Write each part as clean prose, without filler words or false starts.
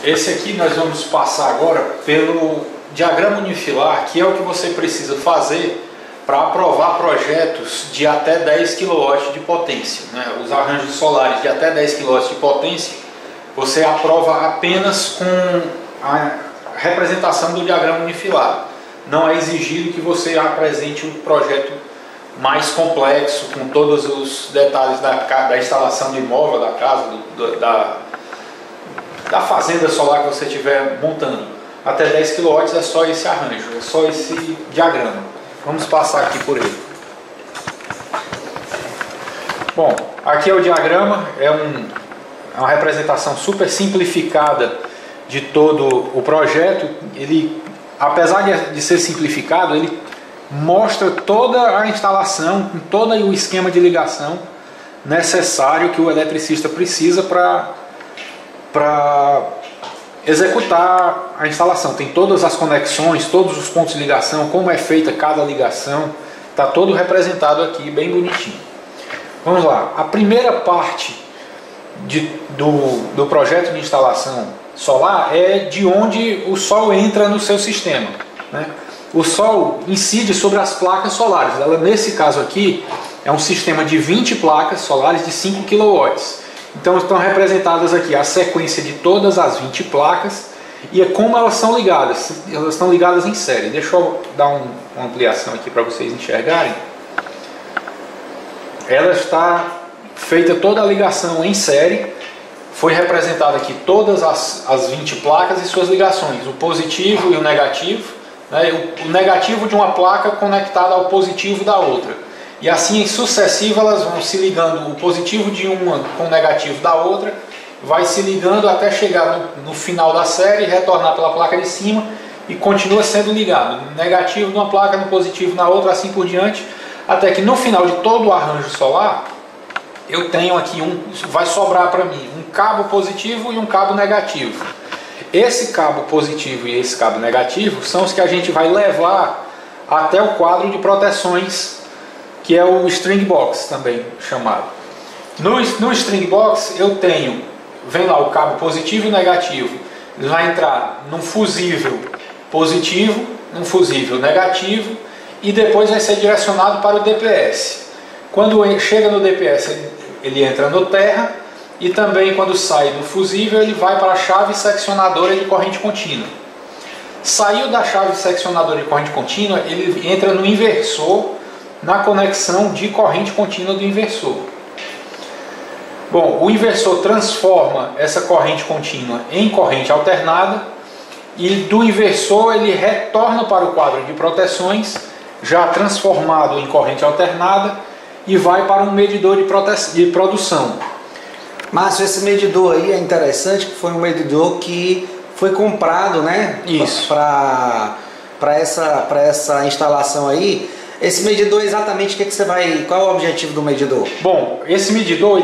Esse aqui nós vamos passar agora pelo diagrama unifilar, que é o que você precisa fazer para aprovar projetos de até 10 kW de potência, né? Os arranjos solares de até 10 kW de potência, você aprova apenas com a representação do diagrama unifilar. Não é exigido que você apresente um projeto mais complexo, com todos os detalhes da instalação de imóvel, da casa, da fazenda solar que você estiver montando. Até 10 kW é só esse arranjo, é só esse diagrama. Vamos passar aqui por ele. Bom, aqui é o diagrama, é uma representação super simplificada de todo o projeto. Ele, apesar de ser simplificado, ele mostra toda a instalação, com todo o esquema de ligação necessário que o eletricista precisa para executar a instalação. Tem todas as conexões, todos os pontos de ligação, como é feita cada ligação, está todo representado aqui, bem bonitinho. Vamos lá, a primeira parte do projeto de instalação solar é de onde o sol entra no seu sistema, né? O sol incide sobre as placas solares. Ela, nesse caso aqui, é um sistema de 20 placas solares de 5 kW. Então estão representadas aqui a sequência de todas as 20 placas e é como elas são ligadas. Elas estão ligadas em série. Deixa eu dar uma ampliação aqui para vocês enxergarem. Ela está feita toda a ligação em série. Foi representada aqui todas as 20 placas e suas ligações, o positivo e o negativo. O negativo de uma placa conectada ao positivo da outra. E assim, em sucessivo, elas vão se ligando, o positivo de uma com o negativo da outra, vai se ligando até chegar no final da série, retornar pela placa de cima e continua sendo ligado. Negativo de uma placa, no positivo na outra, assim por diante, até que no final de todo o arranjo solar, eu tenho aqui vai sobrar para mim um cabo positivo e um cabo negativo. Esse cabo positivo e esse cabo negativo são os que a gente vai levar até o quadro de proteções, que é o string box também chamado. No string box vem lá o cabo positivo e negativo. Ele vai entrar num fusível positivo, num fusível negativo e depois vai ser direcionado para o DPS. Quando chega no DPS, ele entra no terra. E também quando sai do fusível ele vai para a chave seccionadora de corrente contínua. Saiu da chave seccionadora de corrente contínua, ele entra no inversor, na conexão de corrente contínua do inversor. Bom, o inversor transforma essa corrente contínua em corrente alternada e do inversor ele retorna para o quadro de proteções, já transformado em corrente alternada, e vai para um medidor de produção. Márcio, esse medidor aí é interessante, que foi um medidor que foi comprado, né? Isso. Para essa instalação aí. Esse medidor, exatamente, qual é o objetivo do medidor? Bom, esse medidor,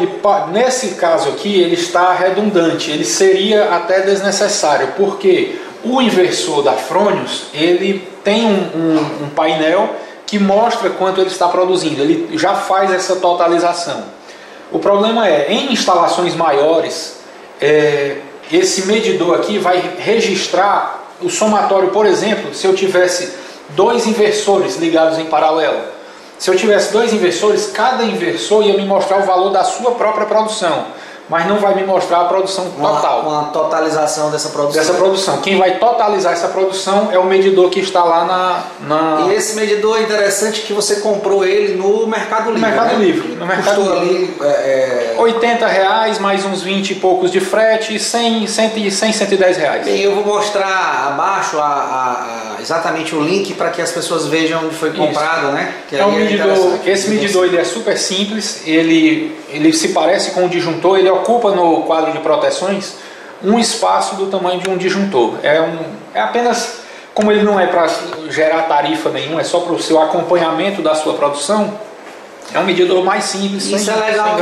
nesse caso aqui, ele está redundante, ele seria até desnecessário, porque o inversor da Fronius, ele tem um painel que mostra quanto ele está produzindo, ele já faz essa totalização. O problema é, em instalações maiores, esse medidor aqui vai registrar o somatório. Por exemplo, se eu tivesse 2 inversores ligados em paralelo, se eu tivesse 2 inversores, cada inversor ia me mostrar o valor da sua própria produção, mas não vai me mostrar a produção total. Uma totalização dessa produção. Quem vai totalizar essa produção é o medidor que está lá E esse medidor é interessante que você comprou ele no Mercado Livre. No Mercado Livre. R$80 mais uns 20 e poucos de frete, 110 reais. Bem, eu vou mostrar abaixo exatamente o link para que as pessoas vejam onde foi comprado, né? Que é um medidor. Esse medidor ele é super simples, ele se parece com um disjuntor, ele ocupa no quadro de proteções um espaço do tamanho de um disjuntor. É apenas, como ele não é para gerar tarifa nenhuma, é só para o seu acompanhamento da sua produção, é um medidor mais simples. Isso é legal,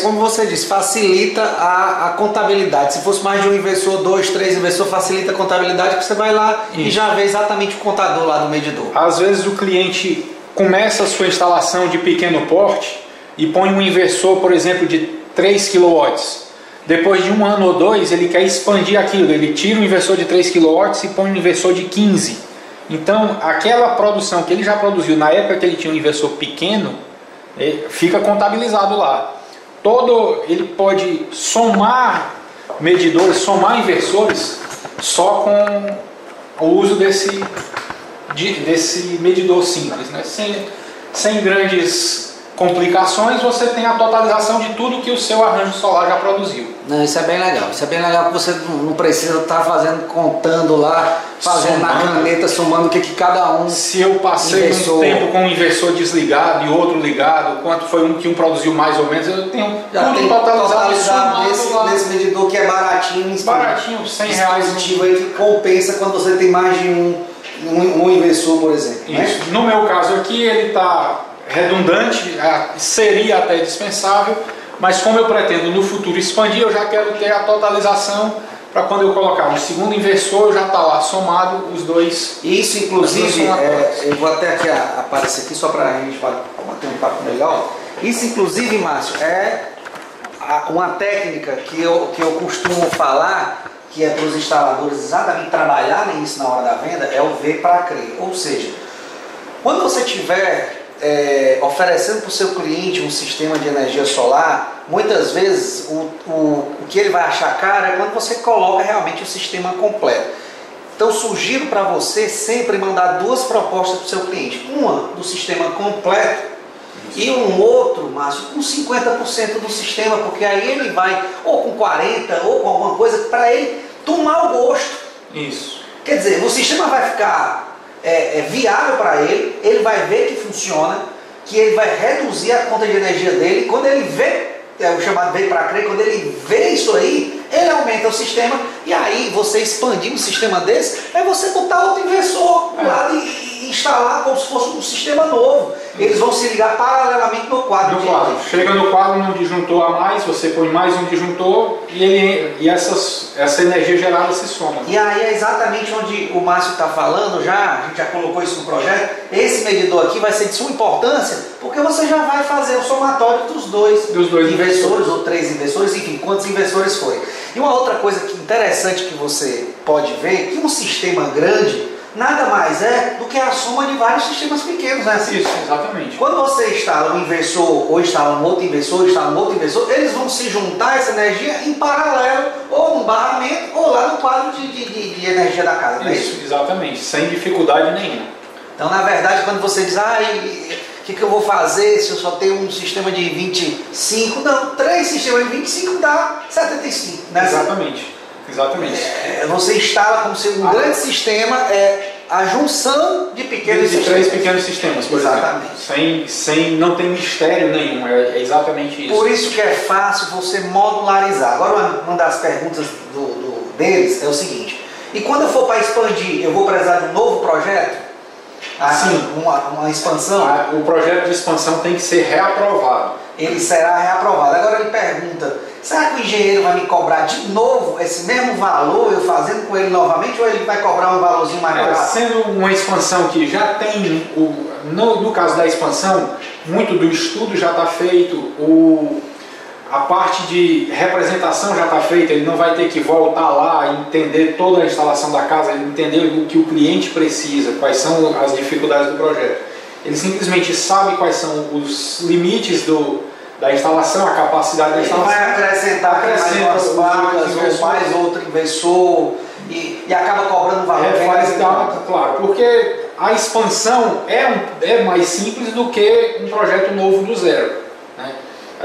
como você disse, facilita a contabilidade. Se fosse mais de um inversor, 2, 3 inversor, facilita a contabilidade, que você vai lá e já vê exatamente o contador lá do medidor. Às vezes o cliente começa a sua instalação de pequeno porte e põe um inversor, por exemplo, de 3 kW. depois de 1 ano ou 2, ele quer expandir aquilo, ele tira um inversor de 3 kW e põe um inversor de 15. Então, aquela produção que ele já produziu na época que ele tinha um inversor pequeno, fica contabilizado lá. Ele pode somar medidores, somar inversores só com o uso desse medidor simples, né? Sem grandes complicações, você tem a totalização de tudo que o seu arranjo solar já produziu. Não, isso é bem legal. Isso é bem legal, porque você não precisa estar contando lá, fazendo na caneta, somando o que cada um. Se eu passei um tempo com um inversor desligado e outro ligado, quanto foi um que um produziu mais ou menos, eu tenho já tudo totalizado nesse medidor que é baratinho, R$100 dispositivo aí que compensa quando você tem mais de um inversor, por exemplo. Isso. Né? No meu caso aqui, ele está redundante, seria até dispensável, mas como eu pretendo no futuro expandir, eu já quero ter a totalização para quando eu colocar um segundo inversor, já está lá somado os dois. Isso, inclusive, eu vou até aqui aparecer aqui só para a gente bater um papo melhor. Isso, inclusive, Márcio, é uma técnica que eu costumo falar, que é para os instaladores exatamente trabalharem isso na hora da venda, é o ver para crer. Ou seja, quando você tiver oferecendo para o seu cliente um sistema de energia solar, muitas vezes o que ele vai achar caro é quando você coloca realmente o sistema completo. Então sugiro para você sempre mandar 2 propostas para o seu cliente, uma do sistema completo e um outro, Márcio, com 50% do sistema, porque aí ele vai ou com 40% ou com alguma coisa para ele tomar o gosto. Isso. Quer dizer, o sistema vai ficar viável para ele, ele vai ver que funciona, que ele vai reduzir a conta de energia dele. Quando ele vê, o chamado veio para crer, quando ele vê isso aí, ele aumenta o sistema, e aí você expandir um sistema desse, é você botar outro inversor do lado e instalar como se fosse um sistema novo. Eles vão se ligar paralelamente no quadro. Chega no quadro um disjuntor a mais, você põe mais um disjuntor e essa energia gerada se soma. E aí é exatamente onde o Márcio está falando, a gente já colocou isso no projeto. Esse medidor aqui vai ser de suma importância, porque você já vai fazer o somatório dos dois inversores ou 3 inversores, enfim, quantos inversores foi. E uma outra coisa interessante que você pode ver, que um sistema grande nada mais é do que a soma de vários sistemas pequenos, né? Isso, exatamente. Quando você instala um inversor, ou instala um outro inversor, eles vão se juntar essa energia em paralelo, ou no barramento, ou lá no quadro de energia da casa, não é isso? Exatamente, sem dificuldade nenhuma. Então, na verdade, quando você diz, o que eu vou fazer se eu só tenho um sistema de 25? Não, 3 sistemas de 25 dá 75, né? Exatamente. Exatamente. Você instala como se um grande sistema a junção de pequenos sistemas. 3 pequenos sistemas, por exemplo. Não tem mistério nenhum, é exatamente isso. Por isso que é fácil você modularizar. Agora, uma das perguntas deles é o seguinte: e quando eu for para expandir, eu vou precisar de um novo projeto? Sim. Uma expansão? O projeto de expansão tem que ser reaprovado. Ele será reaprovado. Agora ele pergunta: será que o engenheiro vai me cobrar de novo esse mesmo valor, eu fazendo com ele novamente, ou ele vai cobrar um valorzinho mais barato? Sendo uma expansão que já tem, no caso da expansão, muito do estudo já está feito, a parte de representação já está feita, ele não vai ter que voltar lá e entender toda a instalação da casa, entender o que o cliente precisa, quais são as dificuldades do projeto. Ele simplesmente sabe quais são os limites da instalação, a capacidade da instalação. Ele vai acrescentar mais placas, ou mais outro inversor, e acaba cobrando valor. Claro, porque a expansão é mais simples do que um projeto novo do zero, né?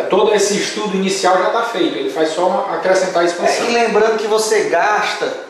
Todo esse estudo inicial já está feito, ele faz só acrescentar a expansão. E lembrando que você gasta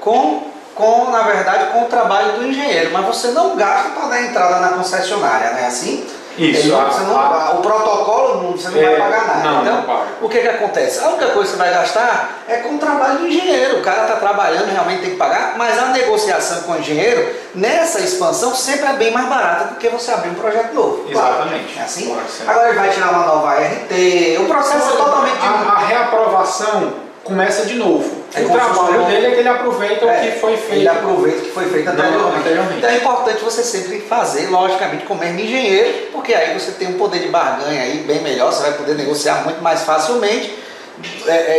na verdade, com o trabalho do engenheiro, mas você não gasta para dar entrada na concessionária, não é assim? Isso. O protocolo você não vai pagar nada. Não paga. O que acontece? A única coisa que você vai gastar é com o trabalho do engenheiro. O cara está trabalhando, realmente tem que pagar, mas a negociação com o engenheiro, nessa expansão, sempre é bem mais barata do que você abrir um projeto novo. Exatamente. Claro. É assim? Agora ele vai tirar uma nova RT, o processo é totalmente... A reaprovação começa de novo. O trabalho dele é que ele aproveita o que foi feito. Ele aproveita o que foi feito anteriormente. Então é importante você sempre fazer, logicamente, com o mesmo engenheiro, porque aí você tem um poder de barganha aí bem melhor, você vai poder negociar muito mais facilmente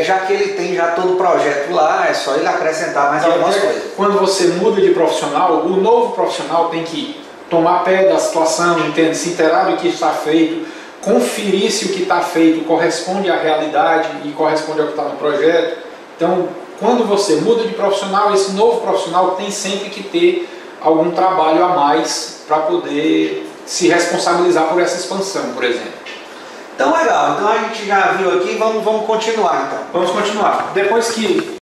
já que ele tem já todo o projeto lá, é só ele acrescentar mais algumas coisas. Quando você muda de profissional, o novo profissional tem que tomar pé da situação, se inteirar do que está feito, conferir se o que está feito corresponde à realidade e corresponde ao que está no projeto. Então, quando você muda de profissional, esse novo profissional tem sempre que ter algum trabalho a mais para poder se responsabilizar por essa expansão, por exemplo. Então legal, então a gente já viu aqui, vamos continuar então. Vamos continuar. Depois que